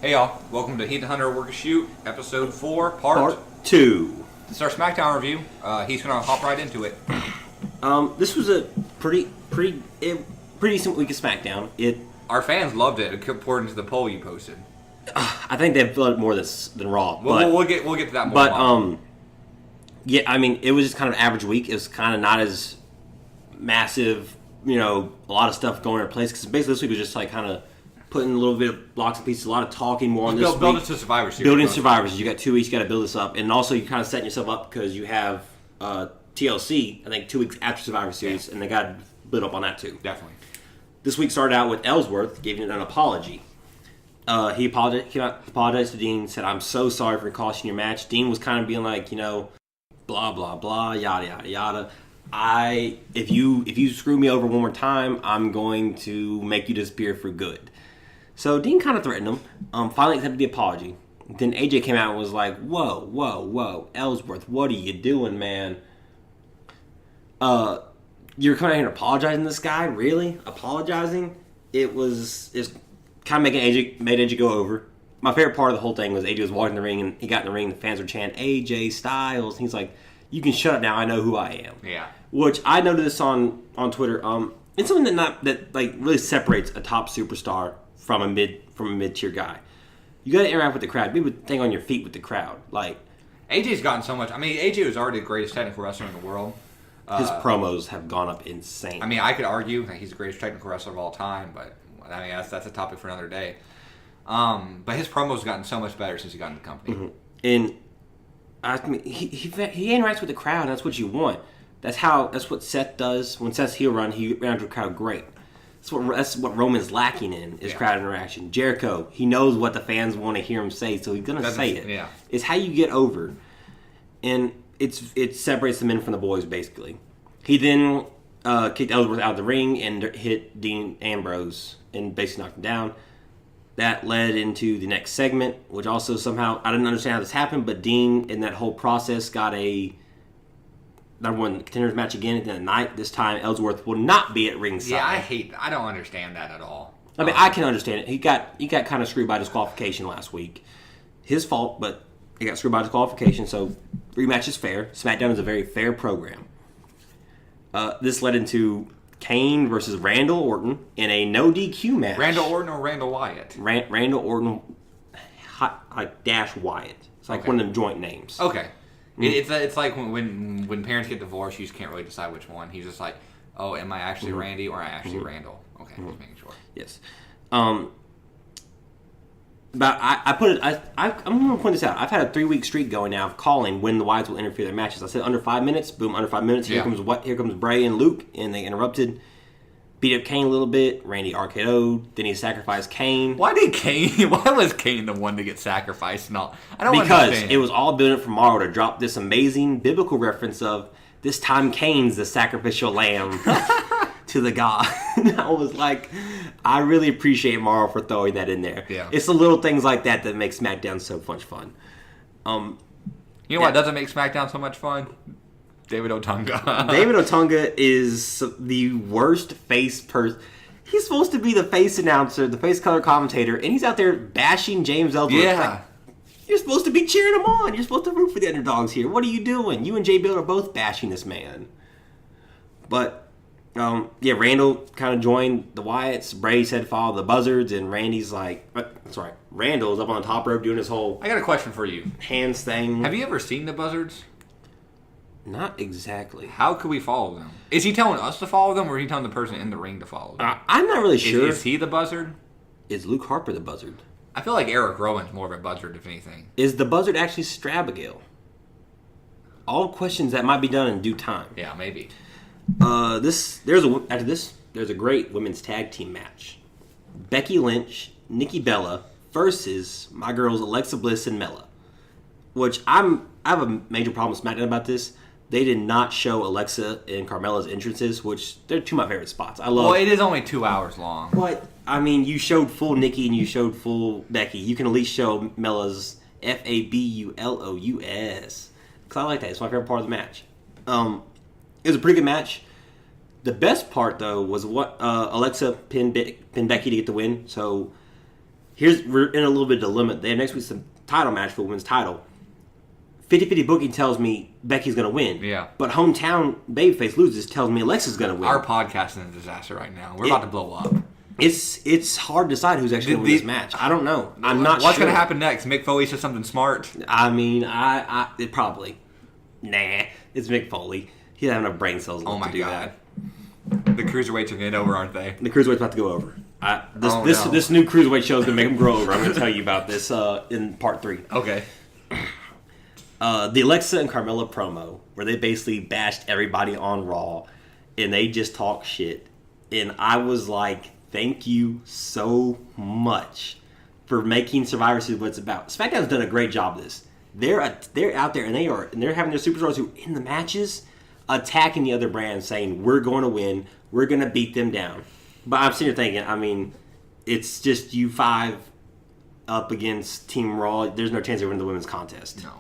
Hey y'all, welcome to Heat the Hunter Work a Shoot, episode 4, Part 2. This is our SmackDown review. He's gonna hop right into it. This was a pretty decent week of SmackDown. Our fans loved it, according to the poll you posted. I think they felt it more than Raw. We'll get to that more. But yeah, I mean, it was just kind of an average week. It was kind of not as massive, a lot of stuff going into place. Because basically this week was just like kind of putting a little bit of blocks and pieces, a lot of talking more on this week. Build it to Survivor Series. Building Survivors. You got 2 weeks, you got to build this up. And also you're kind of setting yourself up because you have TLC, I think 2 weeks after Survivor Series, and they got to build up on that too. Definitely. This week started out with Ellsworth giving an apology. He apologized to Dean, said, "I'm so sorry for costing your match." Dean was kind of being like, blah, blah, blah, yada, yada, yada. If you screw me over one more time, I'm going to make you disappear for good. So Dean kind of threatened him. Finally accepted the apology. Then AJ came out and was like, whoa, Ellsworth, what are you doing, man? You're coming out here and apologizing to this guy? Really? Apologizing? It's kind of made AJ go over. My favorite part of the whole thing was AJ was walking in the ring, and he got in the ring, and the fans were chanting, AJ Styles. And he's like, you can shut up now, I know who I am. Yeah. Which I noticed this on Twitter. It's something that really separates a top superstar from a mid-tier guy. You got to interact with the crowd. Be able to think on your feet with the crowd. Like, AJ's gotten so much. I mean, AJ was already the greatest technical wrestler in the world. His promos have gone up insane. I mean, I could argue that he's the greatest technical wrestler of all time, but I mean that's a topic for another day. But his promos have gotten so much better since he got in the company. Mm-hmm. And I mean, he interacts with the crowd, and that's what you want. That's what Seth does. When Seth's heel run, he ran to the crowd great. That's what Roman's lacking in is crowd interaction. Jericho, he knows what the fans want to hear him say, so he's gonna say it. Yeah. It's how you get over, and it separates the men from the boys basically. He then kicked Ellsworth out of the ring and hit Dean Ambrose and basically knocked him down. That led into the next segment, which also somehow I didn't understand how this happened, but Dean in that whole process got a number one contenders match again at the end of the night. This time Ellsworth will not be at ringside. Yeah, I don't understand that at all. I mean, I can understand it. He got kind of screwed by disqualification last week. His fault, but he got screwed by disqualification, so rematch is fair. SmackDown is a very fair program. This led into Kane versus Randall Orton in a no DQ match. Randall Orton or Randall Wyatt? Randall Orton, Dash Wyatt. It's like one of them joint names. Okay. It's like when parents get divorced, you just can't really decide which one. He's just like, oh, am I actually Randy or am I actually Randall? Okay, just making sure. Yes. But I'm going to point this out. I've had a 3-week streak going now of calling when the Wyatts will interfere their matches. I said under 5 minutes. Boom, under 5 minutes. Here comes Bray and Luke, and they interrupted. Beat up Kane a little bit. Randy RKO'd. Then he sacrificed Kane. Why was Kane the one to get sacrificed? No, I don't understand. Because it was all building for Morrow to drop this amazing biblical reference of this time Kane's the sacrificial lamb to the God. And I was like, I really appreciate Morrow for throwing that in there. Yeah. It's the little things like that that make SmackDown so much fun. You know what doesn't make SmackDown so much fun? David Otunga. David Otunga is the worst face person. He's supposed to be the face announcer, the face color commentator, and he's out there bashing James Ellsworth. Yeah. Like, you're supposed to be cheering him on. You're supposed to root for the underdogs here. What are you doing? You and Jay Bill are both bashing this man. But, Randall kind of joined the Wyatts. Bray said follow the Buzzards, and Randy's like, Randall's up on the top rope doing his whole I got a question for you. hands thing. Have you ever seen the Buzzards? Not exactly. How could we follow them? Is he telling us to follow them, or is he telling the person in the ring to follow them? I'm not really sure. Is he the Buzzard? Is Luke Harper the Buzzard? I feel like Eric Rowan's more of a Buzzard, if anything. Is the Buzzard actually Strabigail? All questions that might be done in due time. Yeah, maybe. There's a great women's tag team match. Becky Lynch, Nikki Bella versus my girls Alexa Bliss and Mella. Which I have a major problem with SmackDown about this. They did not show Alexa and Carmella's entrances, which they're two of my favorite spots. Well, it is only 2 hours long. But I mean, you showed full Nikki and you showed full Becky. You can at least show Mella's Fabulous. Because I like that. It's my favorite part of the match. It was a pretty good match. The best part, though, was what Alexa pinned Becky to get the win. So we're in a little bit of dilemma. They have next week's title match for women's title. 50-50 booking tells me Becky's going to win. Yeah. But hometown babyface loses tells me Alexa's going to win. Our podcast is a disaster right now. We're about to blow up. It's hard to decide who's actually going to win this match. I don't know. I'm not sure. What's going to happen next? Mick Foley says something smart? I mean, it probably. Nah, it's Mick Foley. He doesn't have enough brain cells left to do that. The cruiserweights are getting over, aren't they? The cruiserweight's about to go over. This new cruiserweight show is going to make him grow over. I'm going to tell you about this in part 3. Okay. The Alexa and Carmella promo, where they basically bashed everybody on Raw, and they just talk shit. And I was like, thank you so much for making Survivor Series what it's about. SmackDown's done a great job of this. They're out there, and they're having their superstars who, in the matches, attacking the other brands, saying, we're going to win, we're going to beat them down. But I'm sitting here thinking, I mean, it's just you 5 up against Team Raw. There's no chance they win the women's contest. No.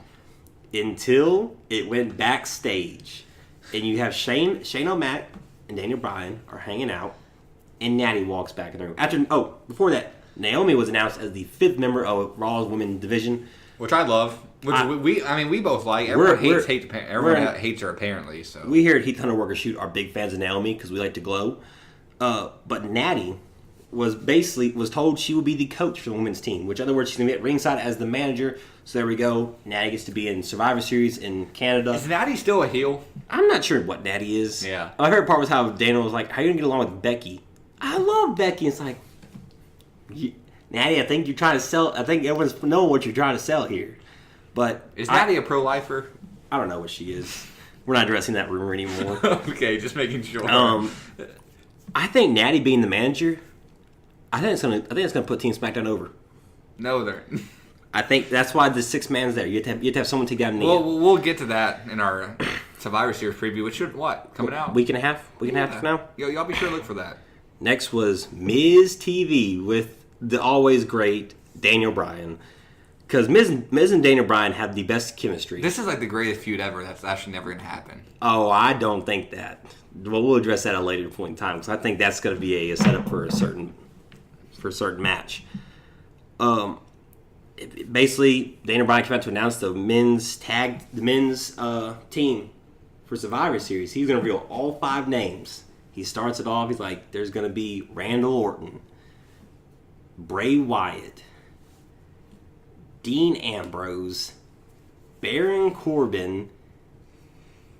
Until it went backstage, and you have Shane O'Mac and Daniel Bryan are hanging out, and Natty walks back in the room. Before that, Naomi was announced as the 5th member of Raw's women's division, which I love. We both like. Everyone hates her apparently. So we here at Heat Thunder Worker Shoot are big fans of Naomi because we like to glow. But Natty was told she would be the coach for the women's team, which in other words, she's going to be at ringside as the manager. So there we go. Natty gets to be in Survivor Series in Canada. Is Natty still a heel? I'm not sure what Natty is. Yeah. My favorite part was how Daniel was like, how are you going to get along with Becky? I love Becky. It's like, Natty, I think you're trying to sell. I think everyone's knowing what you're trying to sell here. But is Natty a pro-lifer? I don't know what she is. We're not addressing that rumor anymore. Okay, just making sure. I think Natty being the manager, I think it's gonna put Team SmackDown over. No, they're. I think that's why the 6 man's there. You have to have someone take down Nia. Well, we'll get to that in our Survivor Series preview, which should coming out week and a half from now. Y'all be sure to look for that. Next was Miz TV with the always great Daniel Bryan. Because Miz and Daniel Bryan have the best chemistry. This is like the greatest feud ever. That's actually never going to happen. Oh, I don't think that. Well, we'll address that at a later point in time. Because I think that's going to be a setup for a certain match. Basically, Daniel Bryan came out to announce the men's team for Survivor Series. He's going to reveal all 5 names. He starts it off. He's like, there's going to be Randall Orton, Bray Wyatt, Dean Ambrose, Baron Corbin,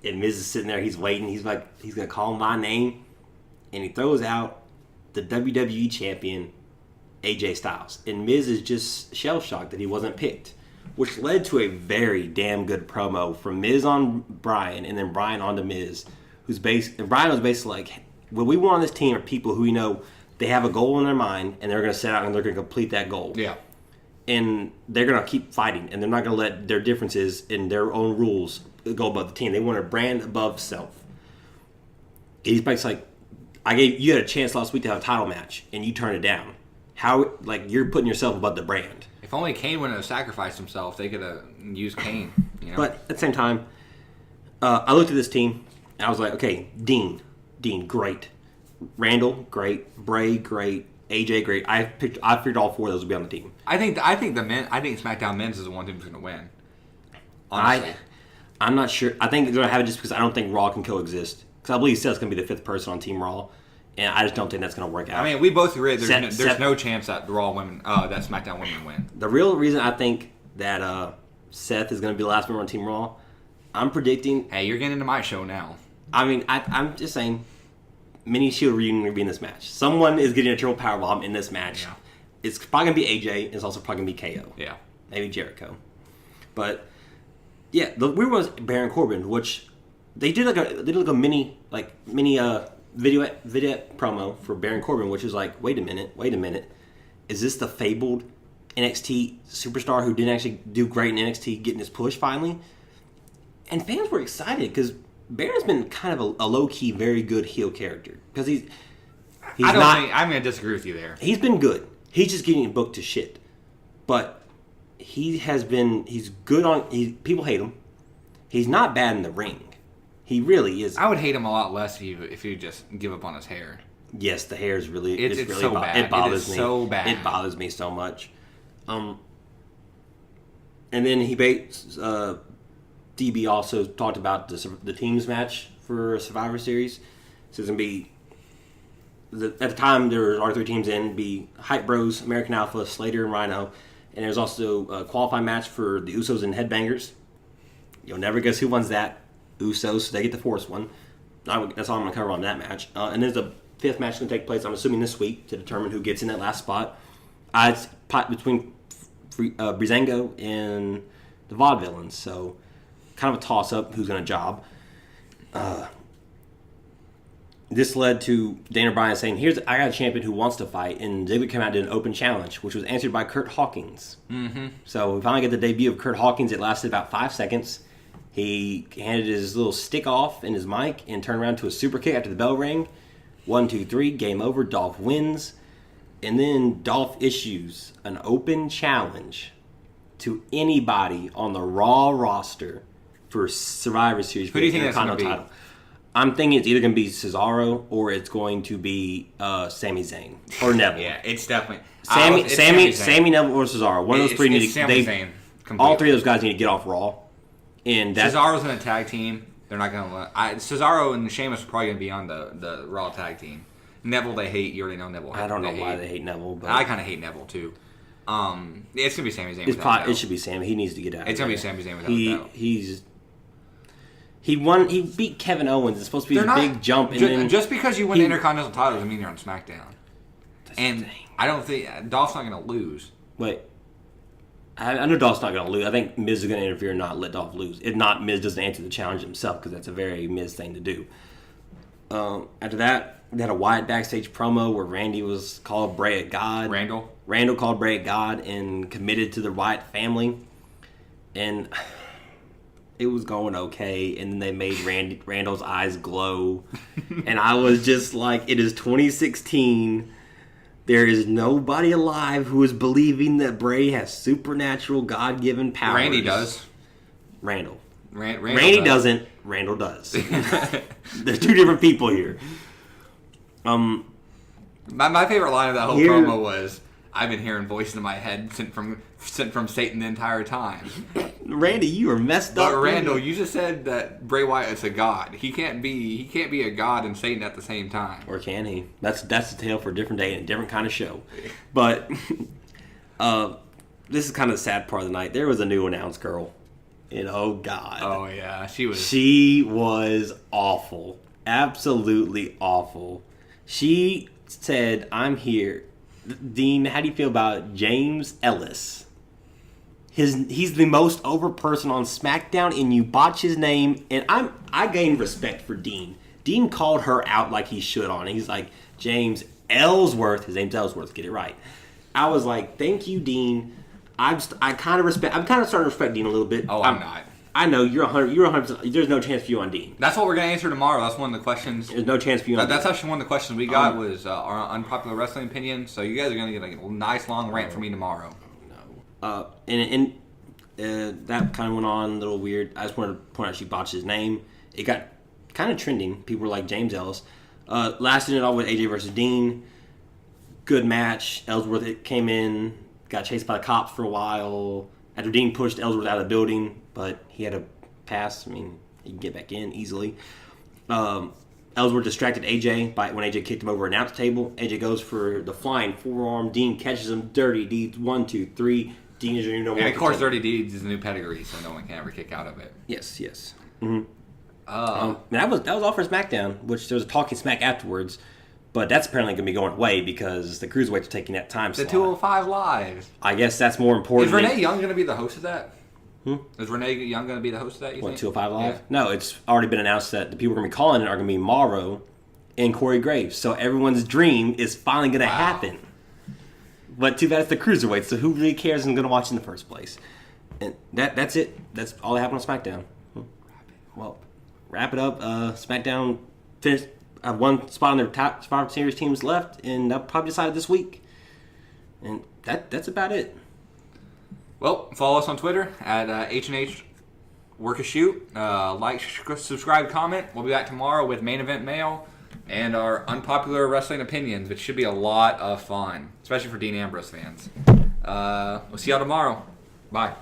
and Miz is sitting there. He's waiting. He's like, he's going to call him by name, and he throws out the WWE champion, AJ Styles. And Miz is just shell-shocked that he wasn't picked, which led to a very damn good promo from Miz on Bryan, and then Bryan on to Miz, and Bryan was basically like, what we want on this team are people who, they have a goal in their mind, and they're going to set out and they're going to complete that goal. Yeah. And they're going to keep fighting, and they're not going to let their differences in their own rules go above the team. They want a brand above self. He's basically like, you had a chance last week to have a title match, and you turned it down. How, you're putting yourself above the brand. If only Kane wouldn't have sacrificed himself, they could have used Kane. But at the same time, I looked at this team, and I was like, okay, Dean, great. Randall, great. Bray, great. AJ, great. I figured all 4 of those would be on the team. I think SmackDown Men's is the one team that's going to win. Honestly. I'm not sure. I think they're going to have it just because I don't think Raw can coexist. Because I believe Seth's going to be the 5th person on Team Raw, and I just don't think that's going to work out. I mean, we both agree there's no chance that the Raw women, that SmackDown women win. The real reason I think that Seth is going to be the last member on Team Raw, I'm predicting. Hey, you're getting into my show now. I mean, I'm just saying. Mini Shield reunion will be in this match. Someone is getting a triple powerbomb in this match. Yeah. It's probably going to be AJ. It's also probably going to be KO. Yeah. Maybe Jericho. But, yeah, the weird one was Baron Corbin, which they did a mini video promo for Baron Corbin, which is like, wait a minute. Is this the fabled NXT superstar who didn't actually do great in NXT getting his push finally? And fans were excited because Baron's been kind of a low-key, very good heel character. Because I'm going to disagree with you there. He's been good. He's just getting booked to shit. But he's good on... people hate him. He's not bad in the ring. He really is. I would hate him a lot less if he would just give up on his hair. Yes, the hair is really. It's really so bad. It bothers it is me. So bad. It bothers me so much. And then he DB also talked about the teams match for Survivor Series. So it's gonna be at the time there are 3 teams in. Be Hype Bros, American Alpha, Slater, and Rhino, and there's also a qualifying match for the Usos and Headbangers. You'll never guess who wins that. Usos, so they get the 4th one. That's all I'm gonna cover on that match. And there's a 5th match going to take place, I'm assuming, this week to determine who gets in that last spot. It's between Breezango and the Vaudevillains, so kind of a toss-up who's going to job. This led to Dana Bryan saying, I got a champion who wants to fight, and Ziggler came out and did an open challenge, which was answered by Kurt Hawkins. Mm-hmm. So we finally get the debut of Kurt Hawkins. It lasted about 5 seconds. He handed his little stick off in his mic and turned around to a super kick after the bell rang. 1, 2, 3, game over. Dolph wins. And then Dolph issues an open challenge to anybody on the Raw roster for Survivor Series. Who do you think that's going to be? I'm thinking it's either going to be Cesaro or it's going to be Sami Zayn or Neville. Yeah, it's definitely Sami Neville or Cesaro. One of those three need to. All 3 of those guys need to get off Raw. And Cesaro's in a tag team. They're not going to. Cesaro and Sheamus are probably going to be on the Raw tag team. Neville, they hate. You already know Neville. I don't know why they hate Neville, but I kind of hate Neville too. It's gonna be Sami Zayn. It should be Sami. He needs to get out. It's gonna be Sami Zayn without a doubt. He won. He beat Kevin Owens. It's supposed to be a big jump. And just because you win the Intercontinental title doesn't mean you're on SmackDown. And I don't think Dolph's not gonna lose. Wait. I know Dolph's not going to lose. I think Miz is going to interfere and not let Dolph lose. If not, Miz doesn't answer the challenge himself because that's a very Miz thing to do. After that, they had a Wyatt backstage promo where Randy was called Bray a god. Randall called Bray a god and committed to the Wyatt family. And it was going okay. And then they made Randall's eyes glow. And I was just like, it is 2016. There is nobody alive who is believing that Bray has supernatural, God-given powers. Randy does. Randall. Randy doesn't. Randall does. There's 2 different people here. My favorite line of that whole promo was, "I've been hearing voices in my head sent from Satan the entire time." Randy, you are messed up. But Randall, you just said that Bray Wyatt is a god. He can't be a god and Satan at the same time. Or can he? That's the tale for a different day and a different kind of show. But this is kind of the sad part of the night. There was a new announced girl. And oh God. Oh yeah, she was awful. Absolutely awful. She said, "I'm here." Dean, how do you feel about James Ellis? He's the most over person on SmackDown, and you botch his name. And I gained respect for Dean. Dean called her out like he should on it. He's like, James Ellsworth. His name's Ellsworth. Get it right. I was like, thank you, Dean. I'm kind of starting to respect Dean a little bit. Oh, I'm not. I know you're 100%. There's no chance for you on Dean. That's what we're gonna answer tomorrow. That's one of the questions. There's no chance for you on That's Dean. actually one of the questions we got was our unpopular wrestling opinion. So you guys are gonna get a nice long rant from me tomorrow. No. And that kind of went on a little weird. I just wanted to point out she botched his name. It got kind of trending. People were like James Ellis. Lasted it all with AJ versus Dean. Good match. Ellsworth came in, got chased by the cops for a while. After Dean pushed Ellsworth out of the building, but he had a pass. I mean, he can get back in easily. Ellsworth distracted AJ when AJ kicked him over an announce table. AJ goes for the flying forearm. Dean catches him. Dirty Deeds. 1, 2, 3. Dean is your new And of course, Dirty Deeds is a new pedigree, so no one can ever kick out of it. Yes. Mm-hmm. That was all for SmackDown, which there was a talking smack afterwards. But that's apparently going to be going away because the Cruiserweights are taking that time slot. The 205 Live. I guess that's more important. Is Renee Young going to be the host of that? Is Renee Young going to be the host of that, you think? 205 Live? Yeah. No, it's already been announced that the people we're going to be calling it are going to be Morrow and Corey Graves. So everyone's dream is finally going to happen. But too bad it's the Cruiserweights, so who really cares and going to watch in the first place? And that's it. That's all that happened on SmackDown. Well, wrap it up. SmackDown finished. Have one spot on their top Survivor Series teams left, and they'll probably decide this week. And that's about it. Well, follow us on Twitter at H&H Work a Shoot. Like, subscribe, comment. We'll be back tomorrow with Main Event Mail. and our unpopular wrestling opinions, which should be a lot of fun, especially for Dean Ambrose fans. We'll see y'all tomorrow. Bye.